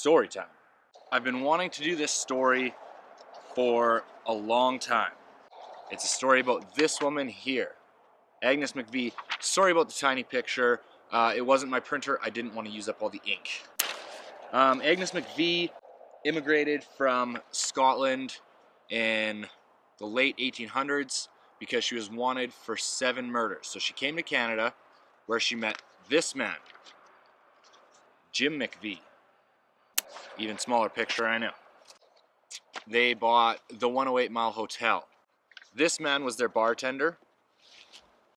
story time. I've been wanting to do this story for a long time. It's a story about this woman here, Agnes McVey. Sorry about the tiny picture. It wasn't my printer. I didn't want to use up all the ink. Agnes McVey immigrated from Scotland in the late 1800s because she was wanted for 7 murders. So she came to Canada where she met this man, Jim Macvee. Even smaller picture, I know. They bought the 108 Mile Hotel. This man was their bartender,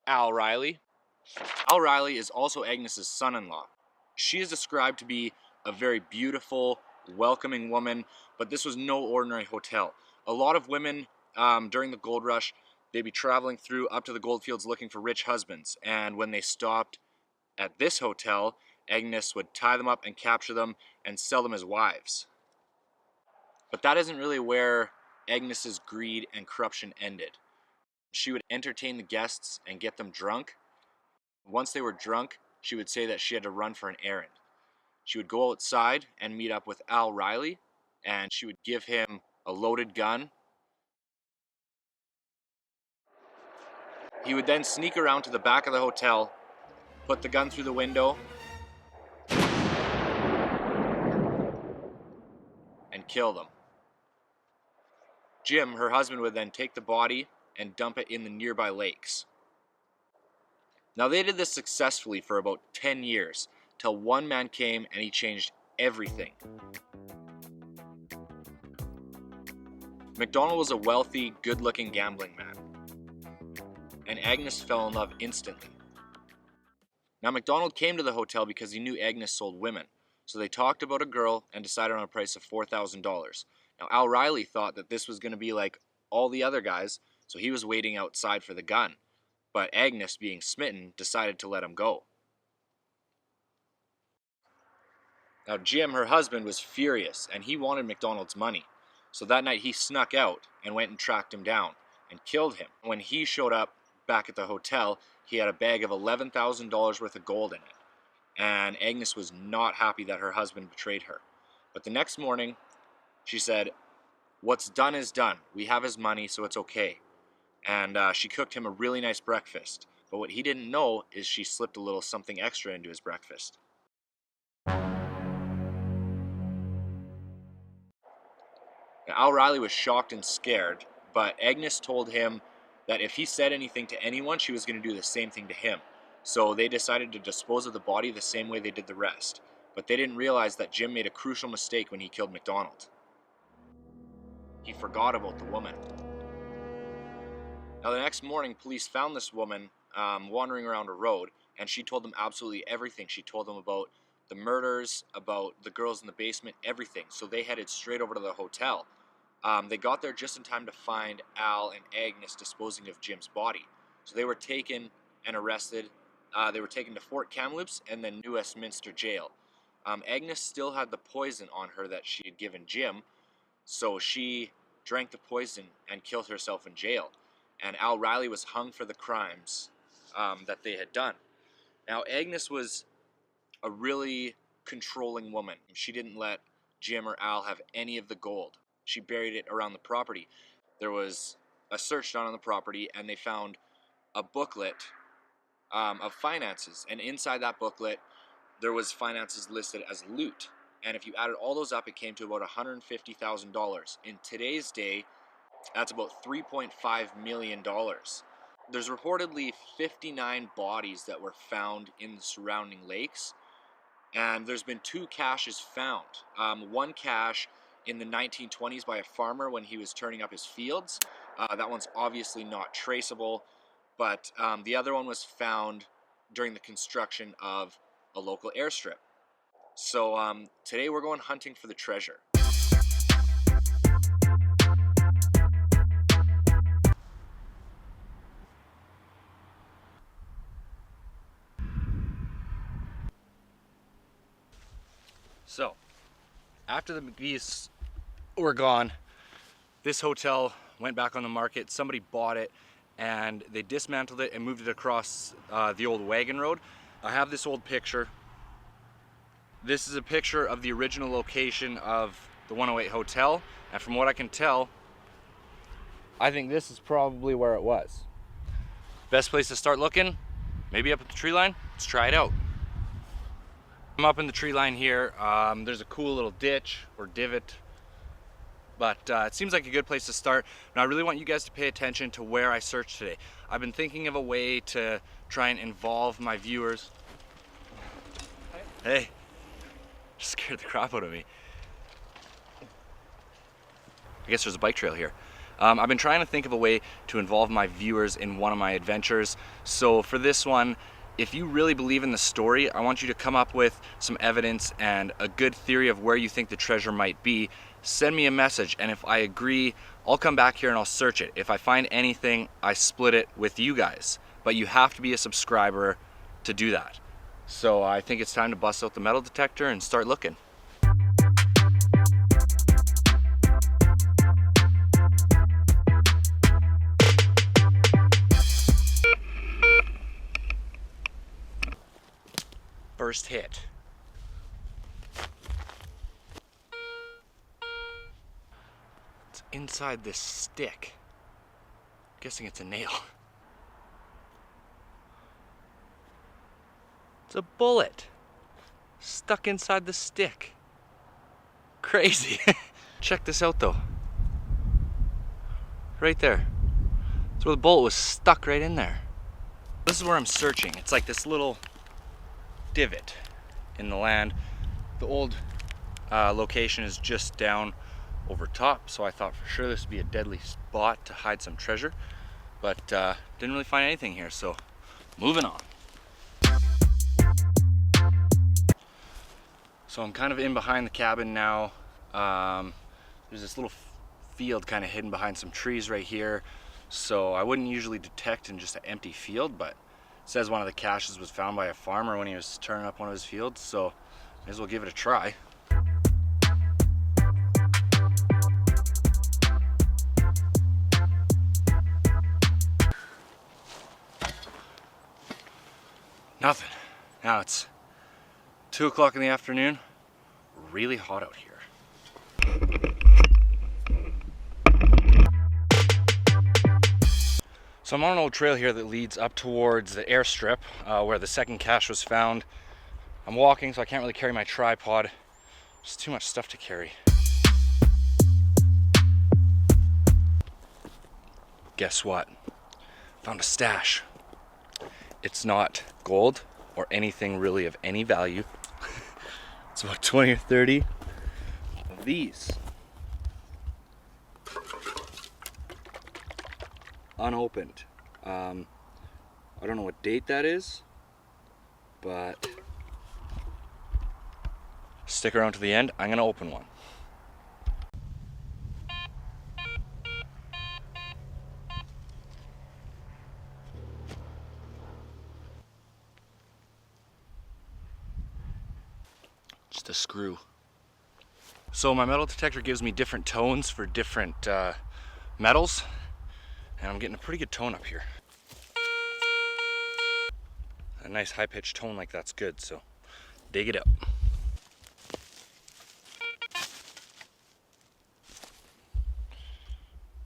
Al Riley. Al Riley is also Agnes's son-in-law. She is described to be a very beautiful, welcoming woman, but this was no ordinary hotel. A lot of women during the gold rush, they'd be traveling through up to the goldfields looking for rich husbands, and when they stopped at this hotel, Agnes would tie them up and capture them and sell them as wives. But that isn't really where Agnes's greed and corruption ended. She would entertain the guests and get them drunk. Once they were drunk, she would say that she had to run for an errand. She would go outside and meet up with Al Riley, and she would give him a loaded gun. He would then sneak around to the back of the hotel, put the gun through the window, and kill them. Jim, her husband, would then take the body and dump it in the nearby lakes. Now they did this successfully for about 10 years, till one man came and he changed everything. MacDonald was a wealthy, good-looking gambling man, and Agnes fell in love instantly. Now MacDonald came to the hotel because he knew Agnes sold women, so they talked about a girl and decided on a price of $4,000. Now Al Riley thought that this was going to be like all the other guys, so he was waiting outside for the gun. But Agnes, being smitten, decided to let him go. Now Jim, her husband, was furious, and he wanted MacDonald's money. So that night he snuck out and went and tracked him down and killed him. When he showed up back at the hotel, he had a bag of $11,000 worth of gold in it. And Agnes was not happy that her husband betrayed her. But the next morning, she said, "What's done is done. We have his money, so it's okay." And she cooked him a really nice breakfast. But what he didn't know is she slipped a little something extra into his breakfast. Now, Al Riley was shocked and scared, but Agnes told him that if he said anything to anyone, she was going to do the same thing to him. So they decided to dispose of the body the same way they did the rest. But they didn't realize that Jim made a crucial mistake when he killed MacDonald. He forgot about the woman. Now the next morning, police found this woman wandering around a road, and she told them absolutely everything. She told them about the murders, about the girls in the basement, everything. So they headed straight over to the hotel. They got there just in time to find Al and Agnes disposing of Jim's body. So they were taken and arrested. They were taken to Fort Kamloops and then New Westminster Jail. Agnes still had the poison on her that she had given Jim, so she drank the poison and killed herself in jail. And Al Riley was hung for the crimes that they had done. Now, Agnes was a really controlling woman. She didn't let Jim or Al have any of the gold. She buried it around the property. There was a search done on the property, and they found a booklet of finances. And inside that booklet, there was finances listed as loot. And if you added all those up, it came to about $150,000. In today's day, that's about $3.5 million. There's reportedly 59 bodies that were found in the surrounding lakes, and there's been 2 caches found. One cache in the 1920s by a farmer when he was turning up his fields. That one's obviously not traceable, but the other one was found during the construction of a local airstrip. So today we're going hunting for the treasure. So, after the Macvees were gone, this hotel went back on the market. Somebody bought it, and they dismantled it and moved it across the old wagon road. I have this old picture. This is a picture of the original location of the 108 Hotel, and from what I can tell, I think this is probably where it was. Best place to start looking, maybe up at the tree line. Let's try it out. I'm up in the tree line here. There's a cool little ditch or divot, but it seems like a good place to start. And I really want you guys to pay attention to where I searched today. I've been thinking of a way to try and involve my viewers. Hey, scared the crap out of me. I guess there's a bike trail here. I've been trying to think of a way to involve my viewers in one of my adventures. So for this one, if you really believe in the story, I want you to come up with some evidence and a good theory of where you think the treasure might be. Send me a message, and if I agree, I'll come back here and I'll search it. If I find anything, I split it with you guys. But you have to be a subscriber to do that. So I think it's time to bust out the metal detector and start looking. First hit. It's inside this stick. I'm guessing it's a nail. It's a bullet stuck inside the stick. Crazy. Check this out though. Right there. That's where the bullet was stuck right in there. This is where I'm searching. It's like this little divot in the land. The old location is just down over top, so I thought for sure this would be a deadly spot to hide some treasure, but didn't really find anything here, so moving on. So I'm kind of in behind the cabin now. There's this little field kind of hidden behind some trees right here, so I wouldn't usually detect in just an empty field, but it says one of the caches was found by a farmer when he was turning up one of his fields, so may as well give it a try. Nothing. Now it's 2 o'clock in the afternoon, really hot out here. So I'm on an old trail here that leads up towards the airstrip where the second cache was found. I'm walking, so I can't really carry my tripod. There's too much stuff to carry. Guess what? Found a stash. It's not gold or anything really of any value. It's about 20 or 30 of these. Unopened. I don't know what date that is, but stick around to the end. I'm gonna open one. Just a screw. So my metal detector gives me different tones for different metals, and I'm getting a pretty good tone up here. A nice high-pitched tone like that's good, so dig it up.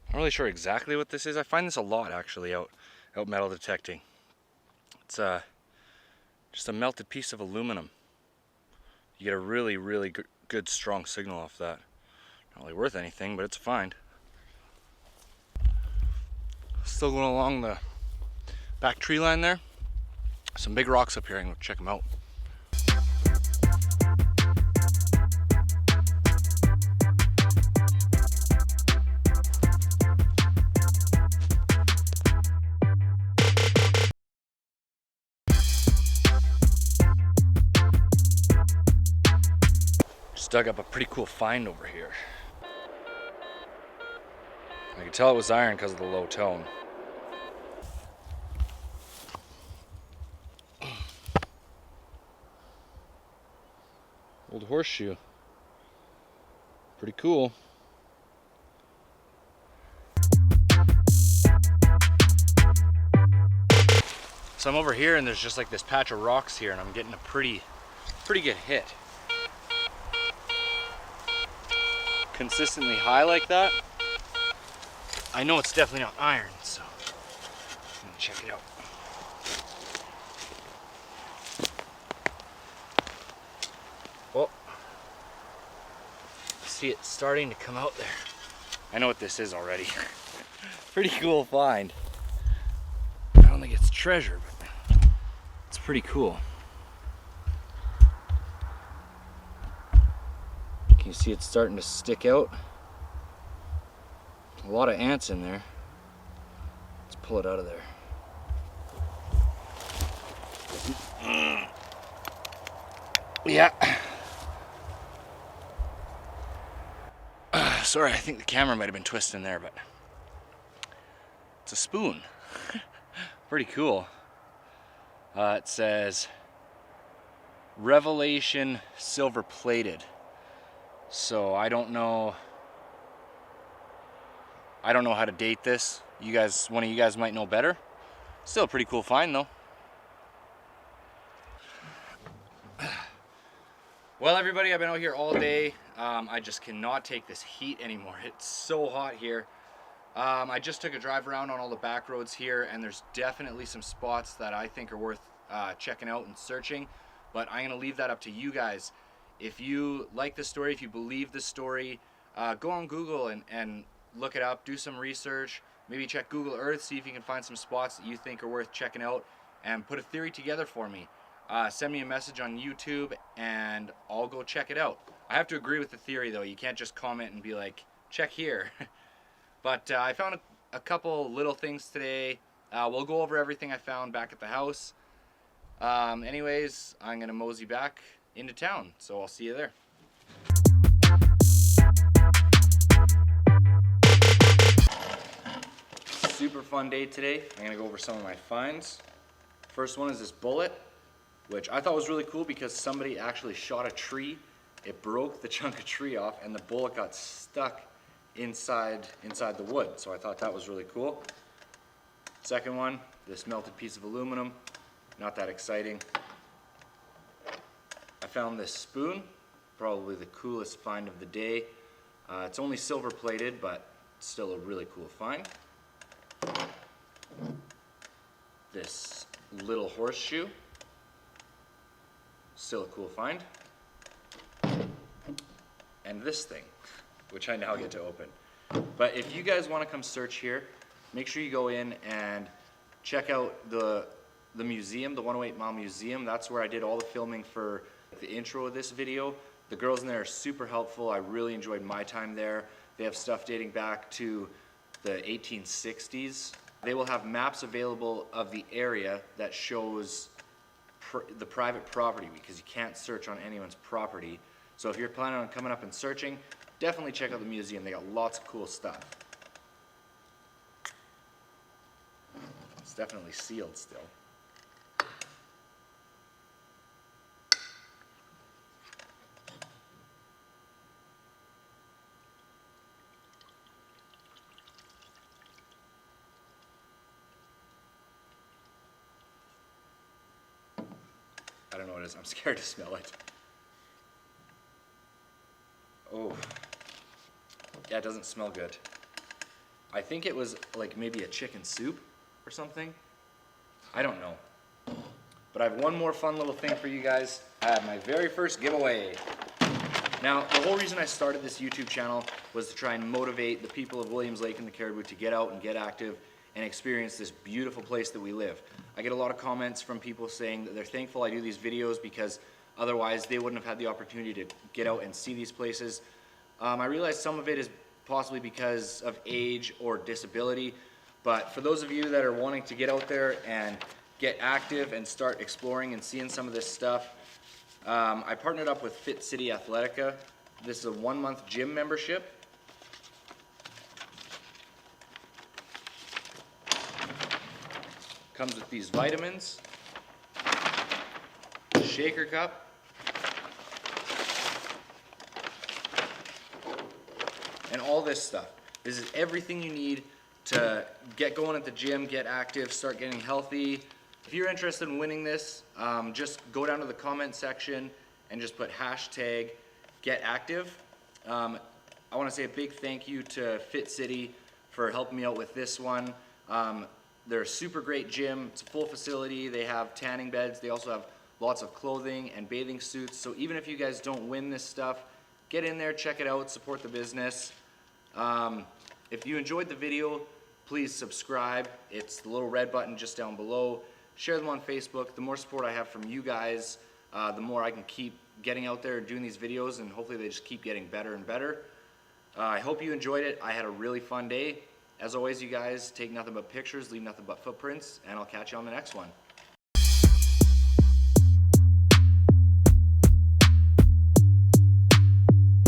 I'm not really sure exactly what this is. I find this a lot actually out metal detecting. It's just a melted piece of aluminum. You get a really good strong signal off that. Not really worth anything, but it's a find. Still going along the back tree line there. Some big rocks up here. I'm gonna check them out. Just dug up a pretty cool find over here. I could tell it was iron because of the low tone. Old horseshoe. Pretty cool. So I'm over here and there's just like this patch of rocks here and I'm getting a pretty good hit. consistently high like that. I know it's definitely not iron, so I'm gonna check it out. Well, see it starting to come out there. I know what this is already. Pretty cool find. I don't think it's treasure, but it's pretty cool. Can you see it's starting to stick out? A lot of ants in there. Let's pull it out of there. Yeah. Sorry, I think the camera might have been twisting there, but it's a spoon. Pretty cool. It says Revelation silver plated. So I don't know how to date this. You guys, one of you guys might know better. Still a pretty cool find though. Well, everybody, I've been out here all day. I just cannot take this heat anymore. It's so hot here. I just took a drive around on all the back roads here, and there's definitely some spots that I think are worth checking out and searching, but I'm gonna leave that up to you guys. If you like the story, if you believe the story, go on Google and look it up, do some research, maybe check Google Earth, see if you can find some spots that you think are worth checking out, and put a theory together for me. Send me a message on YouTube and I'll go check it out. I have to agree with the theory though. You can't just comment and be like, check here. But I found a couple little things today. We'll go over everything I found back at the house. Anyways, I'm gonna mosey back into town, so I'll see you there. Super fun day today. I'm gonna go over some of my finds. First one is this bullet, which I thought was really cool because somebody actually shot a tree. It broke the chunk of tree off and the bullet got stuck inside the wood. So I thought that was really cool. Second one, this melted piece of aluminum. Not that exciting. I found this spoon, probably the coolest find of the day. It's only silver plated, but still a really cool find. This little horseshoe, still a cool find. And this thing, which I now get to open. But if you guys want to come search here, make sure you go in and check out the museum, the 108 Mile Museum. That's where I did all the filming for the intro of this video. The girls in there are super helpful. I really enjoyed my time there. They have stuff dating back to the 1860s. They will have maps available of the area that shows the private property, because you can't search on anyone's property. So if you're planning on coming up and searching, definitely check out the museum. They got lots of cool stuff. It's definitely sealed still. I don't know what it is. I'm scared to smell it. Oh. Yeah, it doesn't smell good. I think it was like maybe a chicken soup or something. I don't know. But I have one more fun little thing for you guys. I have my very first giveaway. Now, the whole reason I started this YouTube channel was to try and motivate the people of Williams Lake and the Caribou to get out and get active and experience this beautiful place that we live. I get a lot of comments from people saying that they're thankful I do these videos because otherwise they wouldn't have had the opportunity to get out and see these places. I realize some of it is possibly because of age or disability, but for those of you that are wanting to get out there and get active and start exploring and seeing some of this stuff, I partnered up with Fit City Athletica. This is a 1-month gym membership. Comes with these vitamins, shaker cup, and all this stuff. This is everything you need to get going at the gym, get active, start getting healthy. If you're interested in winning this, just go down to the comment section and just put hashtag #GetActive. I want to say a big thank you to Fit City for helping me out with this one. They're a super great gym. It's a full facility. They have tanning beds. They also have lots of clothing and bathing suits. So even if you guys don't win this stuff, get in there, check it out, support the business. If you enjoyed the video, please subscribe. It's the little red button just down below. Share them on Facebook. The more support I have from you guys, the more I can keep getting out there and doing these videos, and hopefully they just keep getting better and better. I hope you enjoyed it. I had a really fun day. As always, you guys, take nothing but pictures, leave nothing but footprints, and I'll catch you on the next one.